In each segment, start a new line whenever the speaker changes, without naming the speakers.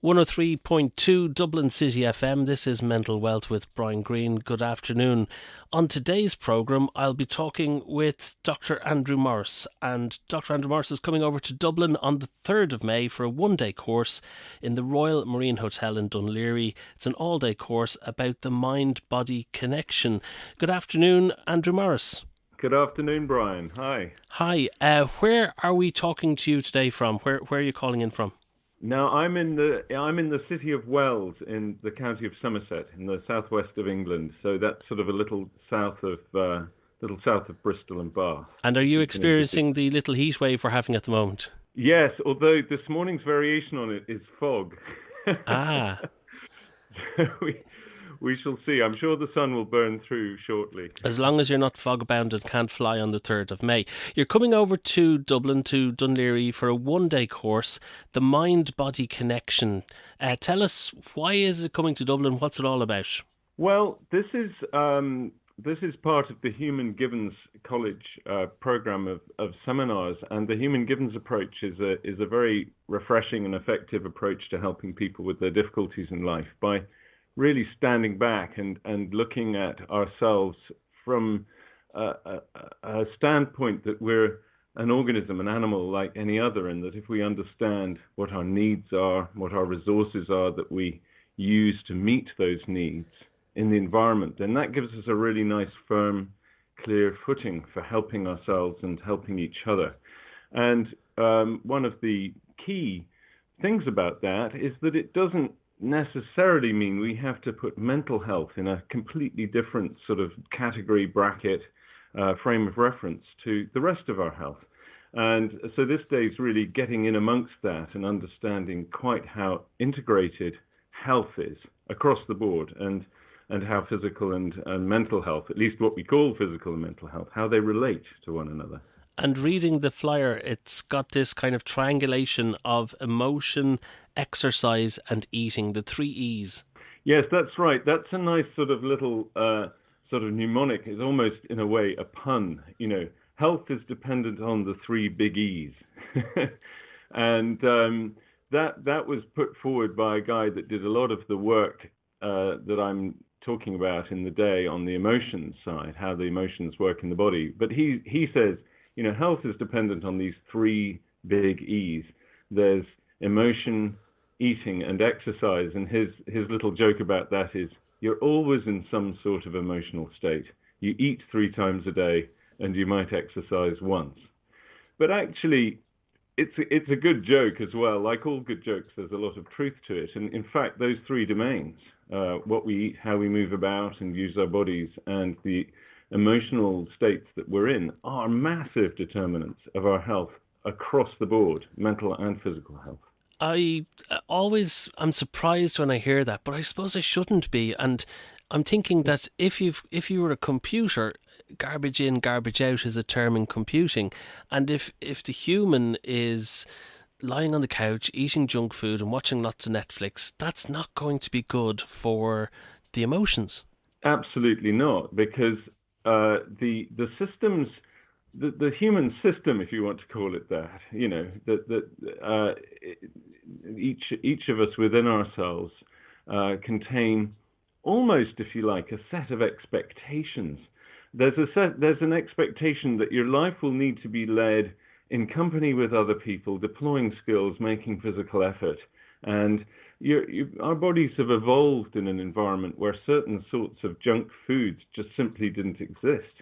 103.2 Dublin City FM. This is Mental Wealth with Brian Greene. Good afternoon. On today's programme, I'll be talking with Dr Andrew Morrice. And Dr Andrew Morrice is coming over to Dublin on the 3rd of May for a one-day course in the Royal Marine Hotel in Dún Laoghaire. It's an all-day course about the mind-body connection. Good afternoon, Andrew Morrice.
Good afternoon, Brian. Hi.
Hi. Where are we talking to you today from? Where are you calling in from?
Now, I'm in the city of Wells in the county of Somerset in the southwest of England. So that's sort of a little south of Bristol and Bath.
And are you experiencing the little heat wave we're having at the moment?
Yes, although this morning's variation on it is fog.
Ah.
So we shall see. I'm sure the sun will burn through shortly.
As long as you're not fog-bound and can't fly on the 3rd of May. You're coming over to Dublin, to Dún Laoghaire, for a one-day course, The Mind-Body Connection. Tell us, why is it coming to Dublin? What's it all about?
Well, this is part of the Human Givens College program of seminars, and the Human Givens approach is a very refreshing and effective approach to helping people with their difficulties in life by really standing back and looking at ourselves from a standpoint that we're an organism, an animal like any other, and that if we understand what our needs are, what our resources are that we use to meet those needs in the environment, then that gives us a really nice, firm, clear footing for helping ourselves and helping each other. And one of the key things about that is that it doesn't necessarily mean we have to put mental health in a completely different sort of category, bracket, frame of reference to the rest of our health. And so this day is really getting in amongst that and understanding quite how integrated health is across the board, and how physical and mental health, at least what we call physical and mental health, how they relate to one another.
And reading the flyer, it's got this kind of triangulation of emotion, exercise and eating, the 3 E's.
Yes, that's right. That's a nice sort of little sort of mnemonic. It's almost, in a way, a pun. You know, health is dependent on the 3 big E's. And that was put forward by a guy that did a lot of the work that I'm talking about in the day on the emotions side, how the emotions work in the body. But he says, you know, health is dependent on these 3 big E's. There's emotion, eating, and exercise. And his little joke about that is, you're always in some sort of emotional state. You eat 3 times a day, and you might exercise once. But actually, it's a good joke as well. Like all good jokes, there's a lot of truth to it. And in fact, those 3 domains, what we eat, how we move about and use our bodies, and the emotional states that we're in, are massive determinants of our health across the board, mental and physical health.
I'm surprised when I hear that, but I suppose I shouldn't be. And I'm thinking that if you were a computer, garbage in, garbage out is a term in computing. And if the human is lying on the couch, eating junk food and watching lots of Netflix, that's not going to be good for the emotions.
Absolutely not, because the systems, the human system, if you want to call it that, you know, that each of us within ourselves contain almost, if you like, a set of expectations. There's an expectation that your life will need to be led in company with other people, deploying skills, making physical effort, and our bodies have evolved in an environment where certain sorts of junk foods just simply didn't exist.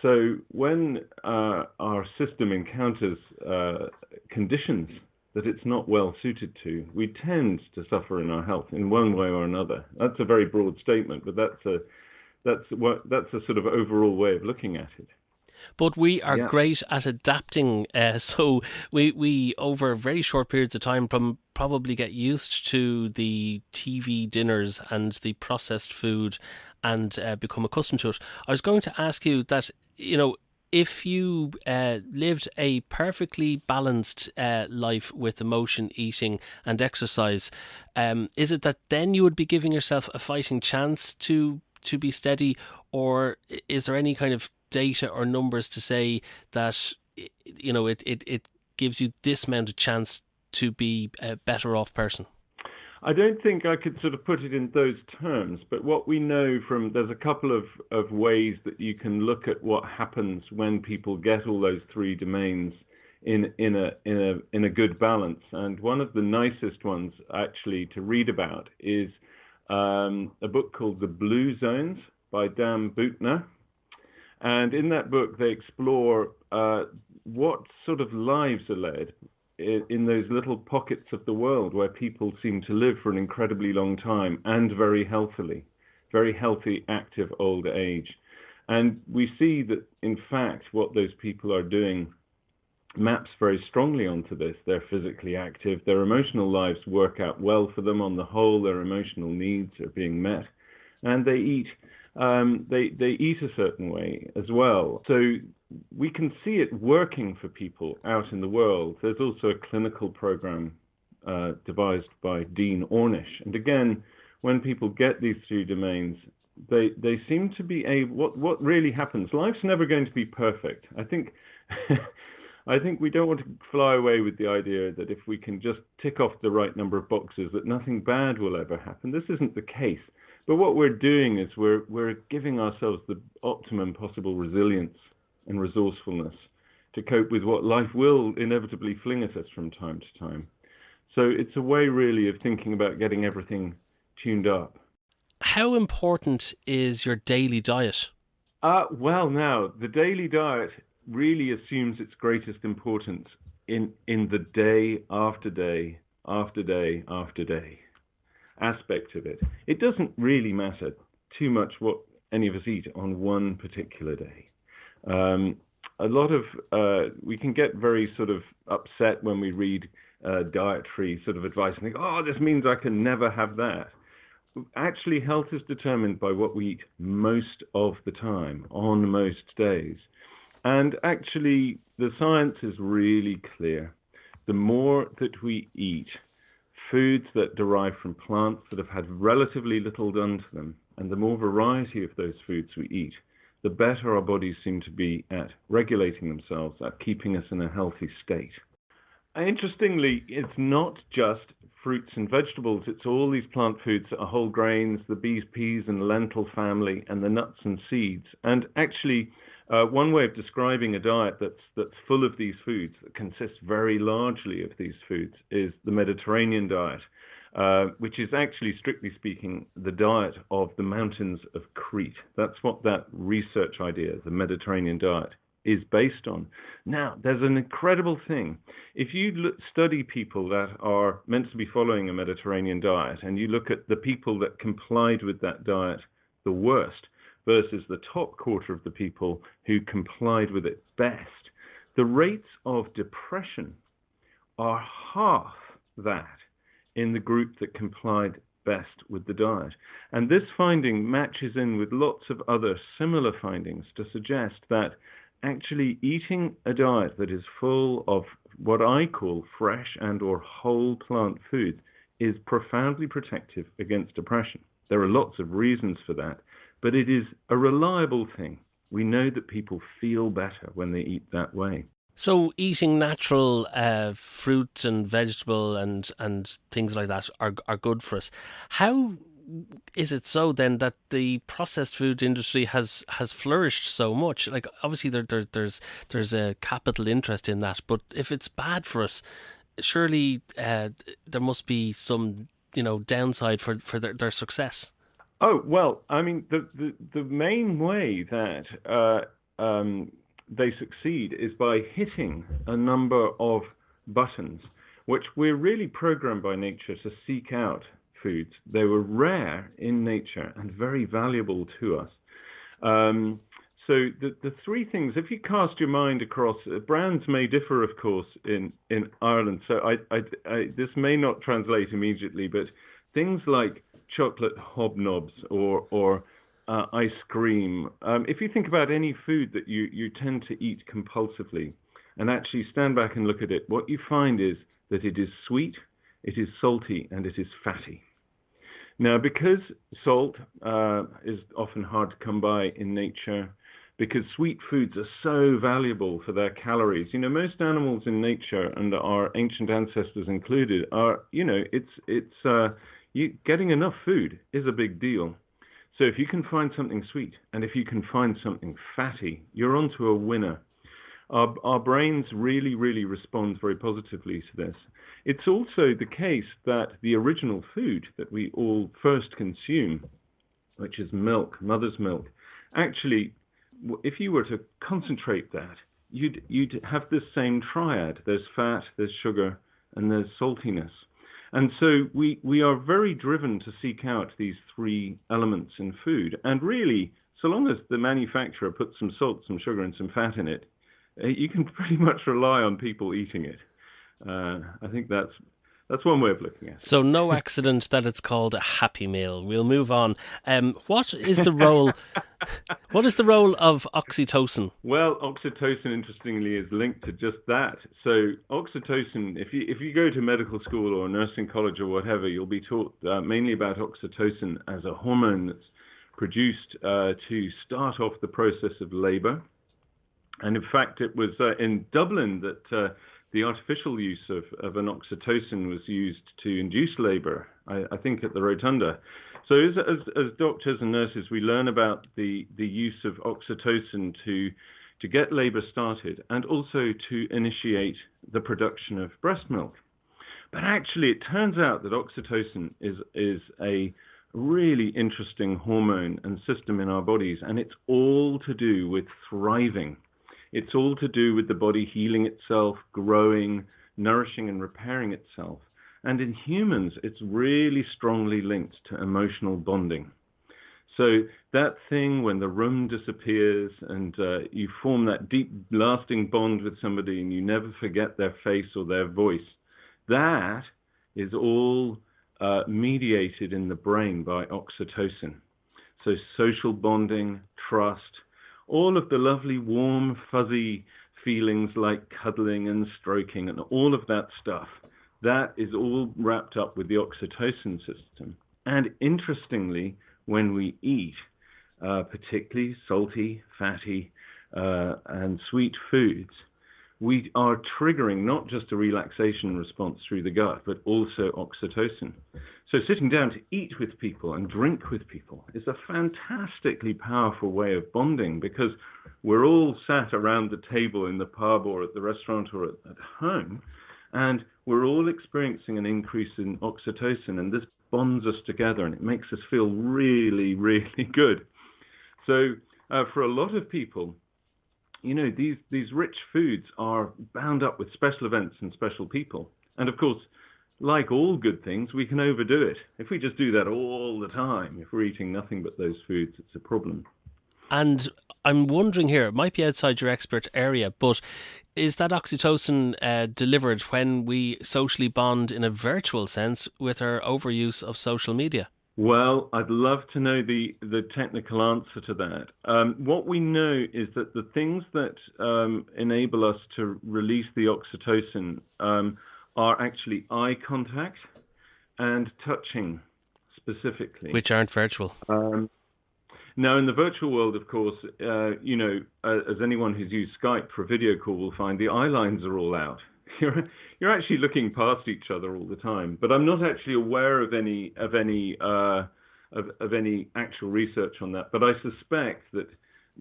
So when our system encounters conditions that it's not well suited to, we tend to suffer in our health in one way or another. That's a very broad statement, but that's a sort of overall way of looking at it.
But we are great at adapting, so we over very short periods of time probably get used to the TV dinners and the processed food and become accustomed to it. I was going to ask you that, you know, if you lived a perfectly balanced life with emotion, eating and exercise, is it that then you would be giving yourself a fighting chance to be steady, or is there any kind of data or numbers to say that, you know, it gives you this amount of chance to be a better off person?
I don't think I could sort of put it in those terms, but what we know there's a couple of ways that you can look at what happens when people get all those three domains in a good balance. And one of the nicest ones actually to read about is a book called The Blue Zones by Dan Buettner. And in that book, they explore what sort of lives are led in those little pockets of the world where people seem to live for an incredibly long time and very healthy, active old age. And we see that, in fact, what those people are doing maps very strongly onto this. They're physically active. Their emotional lives work out well for them on the whole. Their emotional needs are being met. And they eat. They eat a certain way as well. So we can see it working for people out in the world. There's also a clinical program devised by Dean Ornish. And again, when people get these three domains, they seem to be able, what really happens, life's never going to be perfect. I think we don't want to fly away with the idea that if we can just tick off the right number of boxes, that nothing bad will ever happen. This isn't the case. But what we're doing is we're giving ourselves the optimum possible resilience and resourcefulness to cope with what life will inevitably fling at us from time to time. So it's a way really of thinking about getting everything tuned up.
How important is your daily diet?
Well, now, the daily diet really assumes its greatest importance in the day after day after day after day aspect of it. It doesn't really matter too much what any of us eat on one particular day. A lot of we can get very sort of upset when we read dietary sort of advice and think, oh, this means I can never have that. Actually, health is determined by what we eat most of the time, on most days. And actually, the science is really clear. The more that we eat foods that derive from plants that have had relatively little done to them, and the more variety of those foods we eat, the better our bodies seem to be at regulating themselves, at keeping us in a healthy state. Interestingly, it's not just fruits and vegetables, it's all these plant foods that are whole grains, the beans, peas and lentil family, and the nuts and seeds. And actually, one way of describing a diet that's full of these foods, that consists very largely of these foods, is the Mediterranean diet, which is actually, strictly speaking, the diet of the mountains of Crete. That's what that research idea, the Mediterranean diet, is based on. Now, there's an incredible thing. If you study people that are meant to be following a Mediterranean diet, and you look at the people that complied with that diet the worst versus the top quarter of the people who complied with it best, the rates of depression are half that in the group that complied best with the diet. And this finding matches in with lots of other similar findings to suggest that actually eating a diet that is full of what I call fresh and or whole plant food is profoundly protective against depression. There are lots of reasons for that, but it is a reliable thing. We know that people feel better when they eat that way.
So eating natural fruit and vegetable and things like that are good for us. How is it so then that the processed food industry has flourished so much? Like, obviously there's a capital interest in that, but if it's bad for us, surely there must be some downside for their success.
Oh, well, I mean, the main way that they succeed is by hitting a number of buttons, which we're really programmed by nature to seek out foods. They were rare in nature and very valuable to us. So the three things, if you cast your mind across, brands may differ, of course, in Ireland. So this may not translate immediately, but things like chocolate hobnobs or ice cream. If you think about any food that you tend to eat compulsively and actually stand back and look at it, what you find is that it is sweet, it is salty, and it is fatty. Now, because salt is often hard to come by in nature, because sweet foods are so valuable for their calories. You know, most animals in nature, and our ancient ancestors included, are, you know, getting enough food is a big deal. So if you can find something sweet, and if you can find something fatty, you're onto a winner. Our brains really, really respond very positively to this. It's also the case that the original food that we all first consume, which is milk, mother's milk, actually, if you were to concentrate that, you'd have this same triad. There's fat, there's sugar, and there's saltiness. And so we are very driven to seek out these three elements in food. And really, so long as the manufacturer puts some salt, some sugar, and some fat in it, you can pretty much rely on people eating it. I think that's one way of looking at it.
So no accident that it's called a Happy Meal. We'll move on. What is the role? What is the role of oxytocin?
Well, oxytocin, interestingly, is linked to just that. So oxytocin, if you go to medical school or nursing college or whatever, you'll be taught mainly about oxytocin as a hormone that's produced to start off the process of labor. And in fact, it was in Dublin that the artificial use of an oxytocin was used to induce labor, I think at the Rotunda. So as doctors and nurses, we learn about the use of oxytocin to get labor started and also to initiate the production of breast milk. But actually, it turns out that oxytocin is a really interesting hormone and system in our bodies, and it's all to do with thriving. It's all to do with the body healing itself, growing, nourishing and repairing itself. And in humans, it's really strongly linked to emotional bonding. So that thing when the room disappears and you form that deep, lasting bond with somebody and you never forget their face or their voice, that is all mediated in the brain by oxytocin. So social bonding, trust, all of the lovely, warm, fuzzy feelings like cuddling and stroking and all of that stuff, that is all wrapped up with the oxytocin system. And interestingly, when we eat, particularly salty, fatty, and sweet foods, we are triggering not just a relaxation response through the gut, but also oxytocin. So sitting down to eat with people and drink with people is a fantastically powerful way of bonding because we're all sat around the table in the pub or at the restaurant or at home, and we're all experiencing an increase in oxytocin, and this bonds us together and it makes us feel really, really good. So for a lot of people, you know, these rich foods are bound up with special events and special people. And of course, like all good things, we can overdo it. If we just do that all the time, if we're eating nothing but those foods, it's a problem.
And I'm wondering here, it might be outside your expert area, but is that oxytocin delivered when we socially bond in a virtual sense with our overuse of social media?
Well, I'd love to know the technical answer to that. What we know is that the things that enable us to release the oxytocin are actually eye contact and touching specifically.
Which aren't virtual.
Now, in the virtual world, of course, you know, as anyone who's used Skype for a video call will find, the eye lines are all out. You're actually looking past each other all the time. But I'm not actually aware of any actual research on that. But I suspect that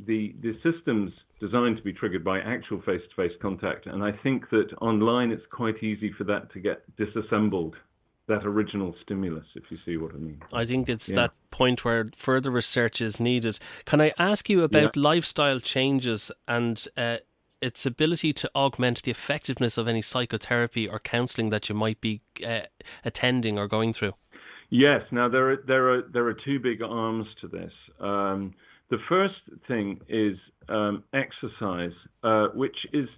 the system's designed to be triggered by actual face-to-face contact, and I think that online it's quite easy for that to get disassembled, that original stimulus, if you see what I mean.
I think it's that point where further research is needed. Can I ask you about lifestyle changes and its ability to augment the effectiveness of any psychotherapy or counselling that you might be attending or going through?
Yes. Now, there are two big arms to this. The first thing is exercise, which is,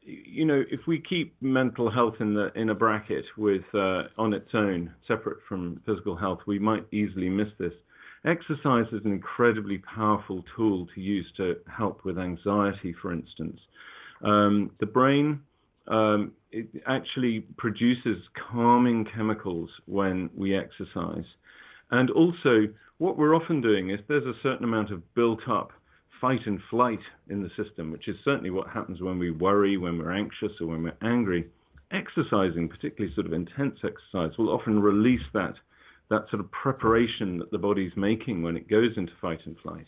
you know, if we keep mental health in a bracket with on its own, separate from physical health, we might easily miss this. Exercise is an incredibly powerful tool to use to help with anxiety, for instance. The brain it actually produces calming chemicals when we exercise. And also, what we're often doing is there's a certain amount of built-up fight and flight in the system, which is certainly what happens when we worry, when we're anxious, or when we're angry, exercising, particularly sort of intense exercise, will often release that sort of preparation that the body's making when it goes into fight and flight.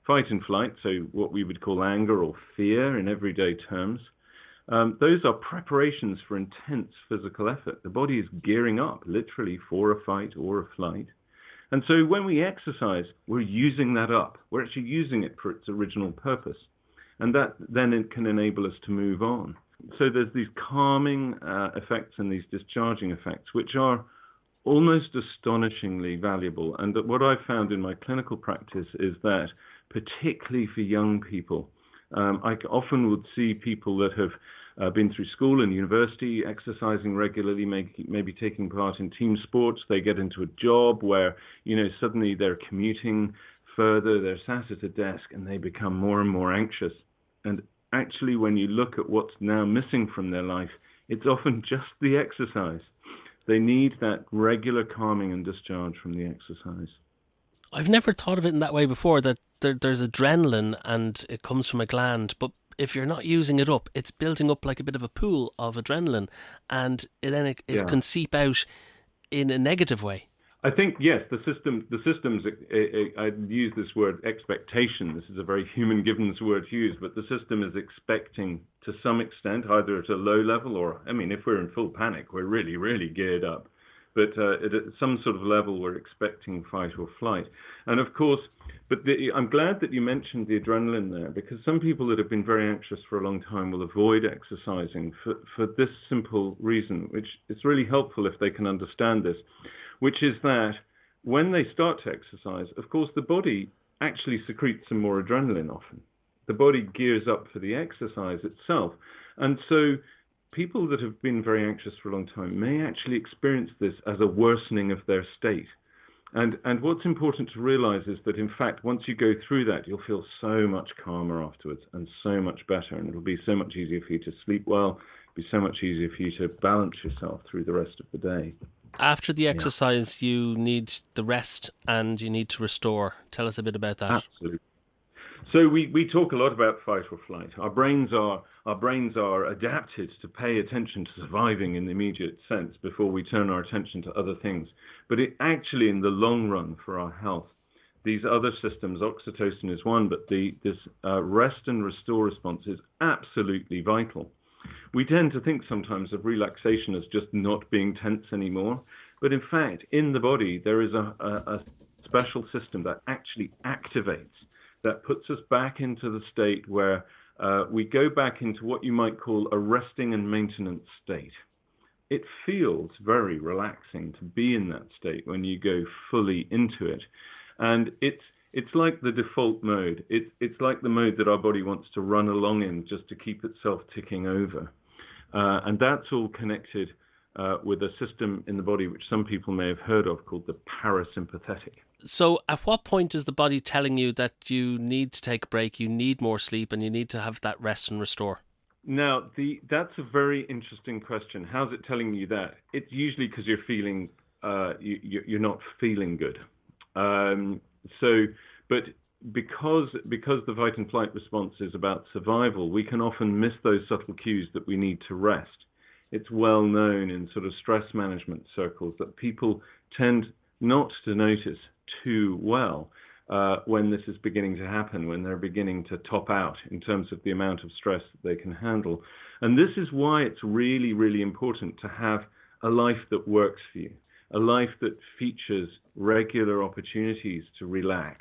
Fight and flight, so what we would call anger or fear in everyday terms, those are preparations for intense physical effort. The body is gearing up, literally, for a fight or a flight. And so when we exercise, we're using that up. We're actually using it for its original purpose. And that then it can enable us to move on. So there's these calming effects and these discharging effects, which are almost astonishingly valuable. And what I've found in my clinical practice is that, particularly for young people, I often would see people that have been through school and university, exercising regularly, maybe taking part in team sports. They get into a job where, suddenly they're commuting further, they're sat at a desk, and they become more and more anxious. And actually, when you look at what's now missing from their life, it's often just the exercise. They need that regular calming and discharge from the exercise.
I've never thought of it in that way before, that there's adrenaline and it comes from a gland, but if you're not using it up, it's building up like a bit of a pool of adrenaline, and then it can seep out in a negative way. I
think, yes, the systems, I'd use this word expectation. This is a very human Givens word to use, but the system is expecting to some extent, either at a low level or, if we're in full panic, we're really, really geared up. But at some sort of level, we're expecting fight or flight. And of course, I'm glad that you mentioned the adrenaline there, because some people that have been very anxious for a long time will avoid exercising for this simple reason, which it's really helpful if they can understand this, which is that when they start to exercise, of course, the body actually secretes some more adrenaline often. The body gears up for the exercise itself. And so people that have been very anxious for a long time may actually experience this as a worsening of their state. And what's important to realize is that, in fact, once you go through that, you'll feel so much calmer afterwards and so much better. And it'll be so much easier for you to sleep well. It'll be so much easier for you to balance yourself through the rest of the day.
After the exercise, you need the rest and you need to restore. Tell us a bit about that.
Absolutely. So we talk a lot about fight or flight. Our brains are adapted to pay attention to surviving in the immediate sense before we turn our attention to other things. But it actually, in the long run, for our health, these other systems, oxytocin is one, but this rest and restore response is absolutely vital. We tend to think sometimes of relaxation as just not being tense anymore. But in fact, in the body, there is a special system that actually activates, that puts us back into the state where we go back into what you might call a resting and maintenance state. It feels very relaxing to be in that state when you go fully into it. And it's like the default mode. It's like the mode that our body wants to run along in just to keep itself ticking over. And that's all connected with a system in the body which some people may have heard of called the parasympathetic.
So at what point is the body telling you that you need to take a break, you need more sleep, and you need to have that rest and restore?
Now, that's a very interesting question. How's it telling you that? It's usually because you're feeling, you're not feeling good. But because the fight and flight response is about survival, we can often miss those subtle cues that we need to rest. It's well known in sort of stress management circles that people tend not to notice too well when this is beginning to happen, when they're beginning to top out in terms of the amount of stress that they can handle. And this is why it's really, really important to have a life that works for you, a life that features regular opportunities to relax,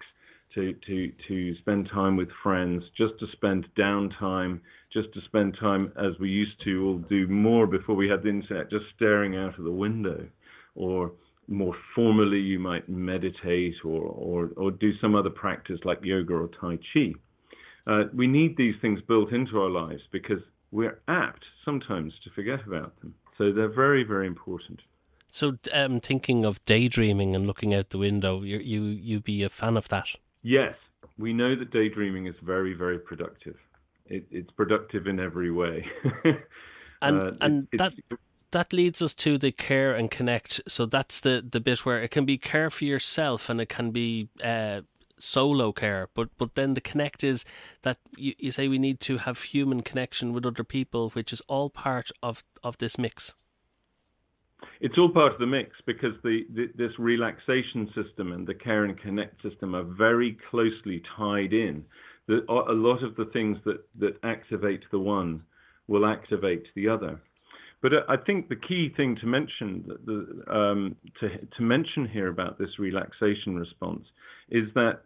to spend time with friends, just to spend downtime, just to spend time as we used to, or do more before we had the internet, just staring out of the window. Or more formally, you might meditate or do some other practice like yoga or Tai Chi. We need these things built into our lives because we're apt sometimes to forget about them. So they're very, very important.
So thinking of daydreaming and looking out the window, you'd be a fan of that?
Yes, we know that daydreaming is very, very productive. It's productive in every way.
That leads us to the care and connect. So that's the bit where it can be care for yourself and it can be solo care, but then the connect is that you say we need to have human connection with other people, which is all part of this mix.
It's all part of the mix because this relaxation system and the care and connect system are very closely tied in. A lot of the things that activate the one will activate the other. But I think the key thing to mention to mention here about this relaxation response is that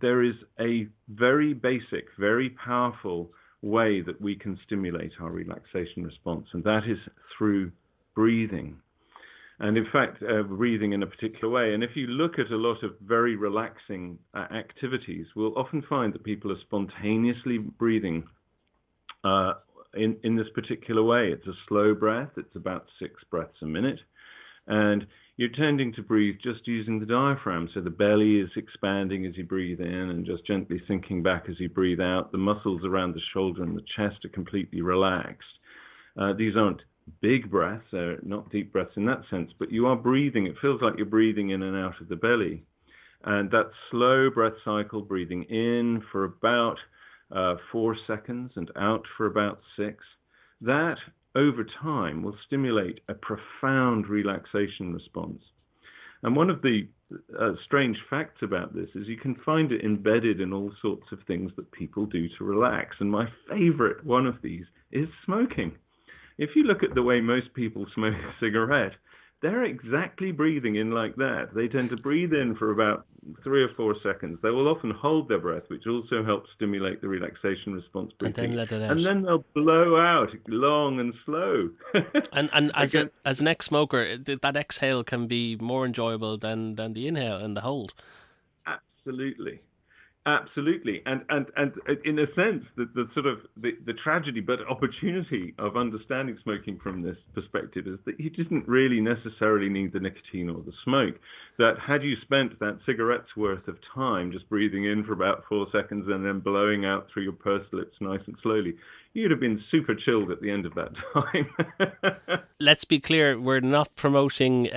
there is a very basic, very powerful way that we can stimulate our relaxation response, and that is through breathing. And in fact, breathing in a particular way. And if you look at a lot of very relaxing activities, we'll often find that people are spontaneously breathing in this particular way. It's a slow breath. It's about 6 breaths a minute. And you're tending to breathe just using the diaphragm. So the belly is expanding as you breathe in and just gently sinking back as you breathe out. The muscles around the shoulder and the chest are completely relaxed. These aren't big breaths, they're not deep breaths in that sense, but you are breathing. It feels like you're breathing in and out of the belly. And that slow breath cycle, breathing in for about 4 seconds and out for about 6, that over time will stimulate a profound relaxation response. And one of the strange facts about this is you can find it embedded in all sorts of things that people do to relax. And my favorite one of these is smoking. If you look at the way most people smoke a cigarette, they're exactly breathing in like that. They tend to breathe in for about 3 or 4 seconds. They will often hold their breath, which also helps stimulate the relaxation response briefly.
And then let it out.
And then they'll blow out long and slow.
and as an ex-smoker, that exhale can be more enjoyable than the inhale and the hold.
Absolutely. Absolutely, and in a sense, the sort of the tragedy but opportunity of understanding smoking from this perspective is that you didn't really necessarily need the nicotine or the smoke. That had you spent that cigarette's worth of time just breathing in for about 4 seconds and then blowing out through your pursed lips nice and slowly, you'd have been super chilled at the end of that time.
Let's be clear, we're not promoting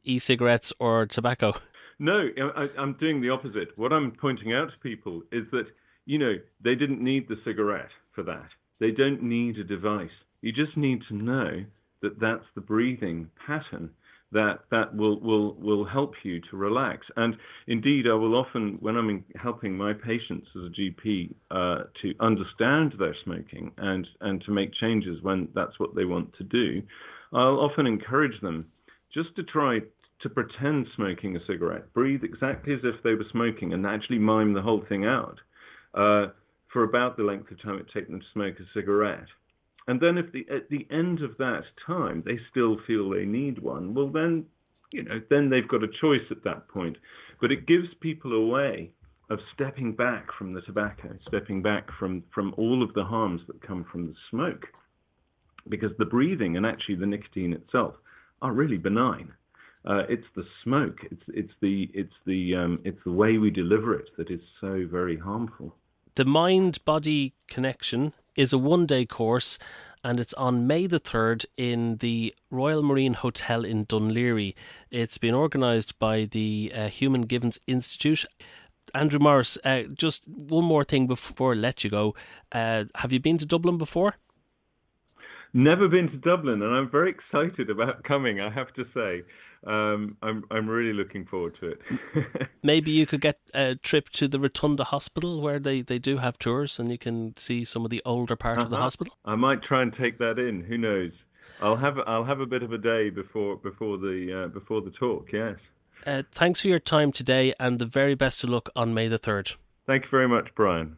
e-cigarettes or tobacco.
No, I'm doing the opposite. What I'm pointing out to people is that, they didn't need the cigarette for that. They don't need a device. You just need to know that that's the breathing pattern that will help you to relax. And indeed, I will often, when I'm helping my patients as a GP to understand their smoking and to make changes when that's what they want to do, I'll often encourage them just to try to pretend smoking a cigarette, breathe exactly as if they were smoking and actually mime the whole thing out for about the length of time it takes them to smoke a cigarette. And then if at the end of that time they still feel they need one, well then, then they've got a choice at that point. But it gives people a way of stepping back from the tobacco, stepping back from all of the harms that come from the smoke. Because the breathing and actually the nicotine itself are really benign. It's the smoke. It's the way we deliver it that is so very harmful.
The Mind-Body Connection is a 1-day course, and it's on May the 3rd in the Royal Marine Hotel in Dunleary. It's been organised by the Human Givens Institute. Andrew Morrice, just one more thing before I let you go. Have you been to Dublin before?
Never been to Dublin, and I'm very excited about coming, I have to say. I'm really looking forward to it.
Maybe you could get a trip to the Rotunda Hospital where they do have tours and you can see some of the older part of the hospital.
I might try and take that in. Who knows? I'll have a bit of a day before the talk. Yes.
Thanks for your time today and the very best of luck on May the 3rd.
Thank you very much, Brian.